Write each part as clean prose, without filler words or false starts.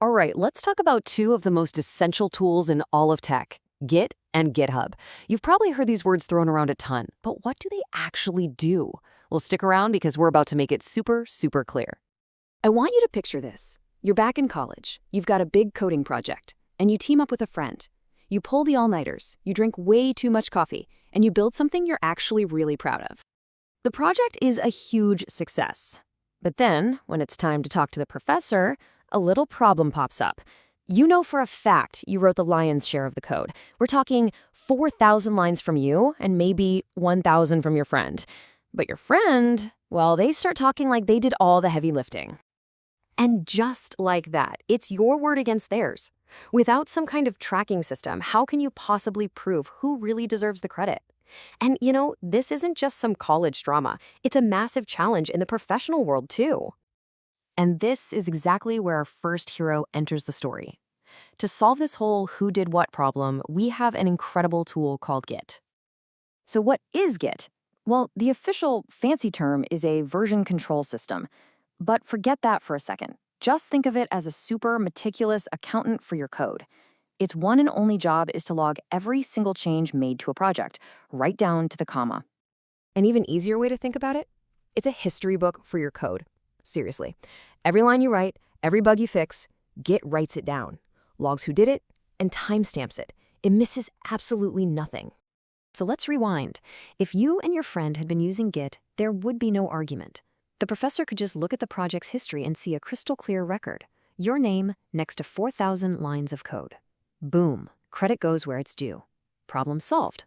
All right, let's talk about two of the most essential tools in all of tech, Git and GitHub. You've probably heard these words thrown around a ton, but what do they actually do? Well, stick around because we're about to make it super, super clear. I want you to picture this. You're back in college, you've got a big coding project, and you team up with a friend. You pull the all-nighters, you drink way too much coffee, and you build something you're actually really proud of. The project is a huge success. But then, when it's time to talk to the professor, a little problem pops up. You know for a fact you wrote the lion's share of the code. We're talking 4,000 lines from you and maybe 1,000 from your friend. But your friend, well, they start talking like they did all the heavy lifting. And just like that, it's your word against theirs. Without some kind of tracking system, how can you possibly prove who really deserves the credit? And this isn't just some college drama. It's a massive challenge in the professional world, too. And this is exactly where our first hero enters the story. To solve this whole who did what problem, we have an incredible tool called Git. So what is Git? Well, the official fancy term is a version control system. But forget that for a second. Just think of it as a super meticulous accountant for your code. Its one and only job is to log every single change made to a project, right down to the comma. An even easier way to think about it? It's a history book for your code. Seriously. Every line you write, every bug you fix, Git writes it down, logs who did it, and timestamps it. It misses absolutely nothing. So let's rewind. If you and your friend had been using Git, there would be no argument. The professor could just look at the project's history and see a crystal clear record. Your name next to 4,000 lines of code. Boom. Credit goes where it's due. Problem solved.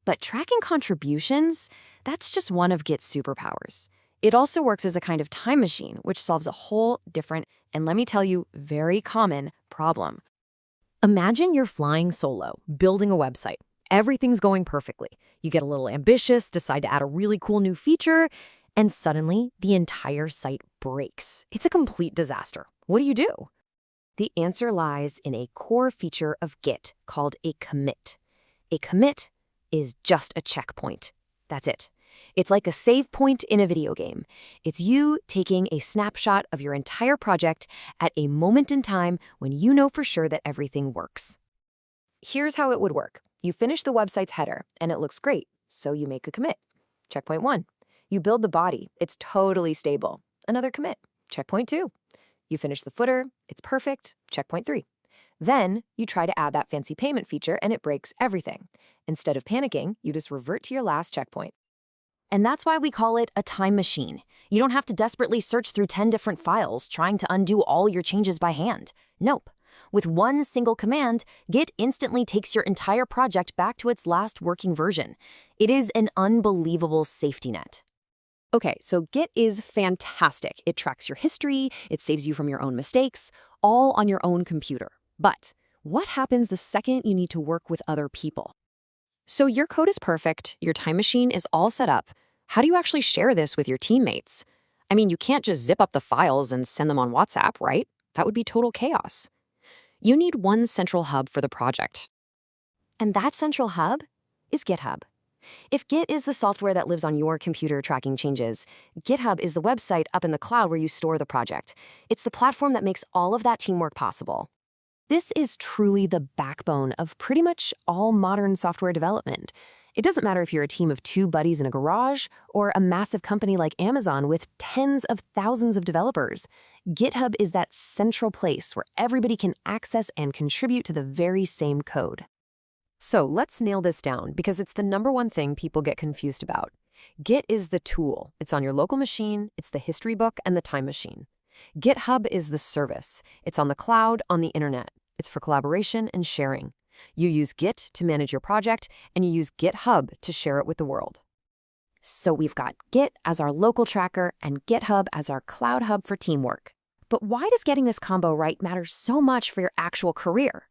But tracking contributions, that's just one of Git's superpowers. It also works as a kind of time machine, which solves a whole different, and let me tell you, very common problem. Imagine you're flying solo, building a website. Everything's going perfectly. You get a little ambitious, decide to add a really cool new feature, and suddenly the entire site breaks. It's a complete disaster. What do? The answer lies in a core feature of Git called a commit. A commit is just a checkpoint. That's it. It's like a save point in a video game. It's you taking a snapshot of your entire project at a moment in time when you know for sure that everything works. Here's how it would work. You finish the website's header, and it looks great, so you make a commit. Checkpoint 1. You build the body. It's totally stable. Another commit. Checkpoint 2. You finish the footer. It's perfect. Checkpoint 3. Then you try to add that fancy payment feature, and it breaks everything. Instead of panicking, you just revert to your last checkpoint. And that's why we call it a time machine. You don't have to desperately search through 10 different files trying to undo all your changes by hand. Nope. With one single command, Git instantly takes your entire project back to its last working version. It is an unbelievable safety net. Okay, so Git is fantastic. It tracks your history, it saves you from your own mistakes, all on your own computer. But what happens the second you need to work with other people? So your code is perfect, your time machine is all set up. How do you actually share this with your teammates? I mean, you can't just zip up the files and send them on WhatsApp, right? That would be total chaos. You need one central hub for the project. And that central hub is GitHub. If Git is the software that lives on your computer tracking changes, GitHub is the website up in the cloud where you store the project. It's the platform that makes all of that teamwork possible. This is truly the backbone of pretty much all modern software development. It doesn't matter if you're a team of 2 buddies in a garage or a massive company like Amazon with tens of thousands of developers. GitHub is that central place where everybody can access and contribute to the very same code. So let's nail this down because it's the #1 thing people get confused about. Git is the tool. It's on your local machine, it's the history book, and the time machine. GitHub is the service. It's on the cloud, on the internet. It's for collaboration and sharing. You use Git to manage your project, and you use GitHub to share it with the world. So we've got Git as our local tracker and GitHub as our cloud hub for teamwork. But why does getting this combo right matter so much for your actual career?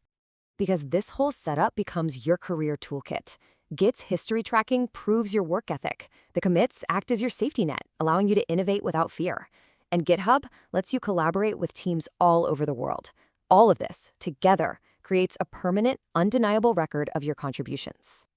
Because this whole setup becomes your career toolkit. Git's history tracking proves your work ethic. The commits act as your safety net, allowing you to innovate without fear. And GitHub lets you collaborate with teams all over the world. All of this, together, creates a permanent, undeniable record of your contributions.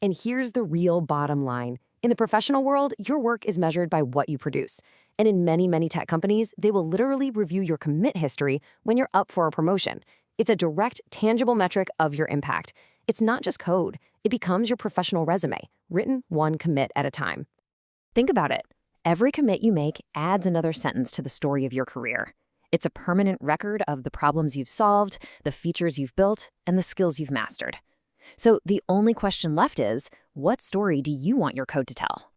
And here's the real bottom line. In the professional world, your work is measured by what you produce. And in many, many tech companies, they will literally review your commit history when you're up for a promotion. It's a direct, tangible metric of your impact. It's not just code. It becomes your professional resume, written one commit at a time. Think about it. Every commit you make adds another sentence to the story of your career. It's a permanent record of the problems you've solved, the features you've built, and the skills you've mastered. So the only question left is, what story do you want your code to tell?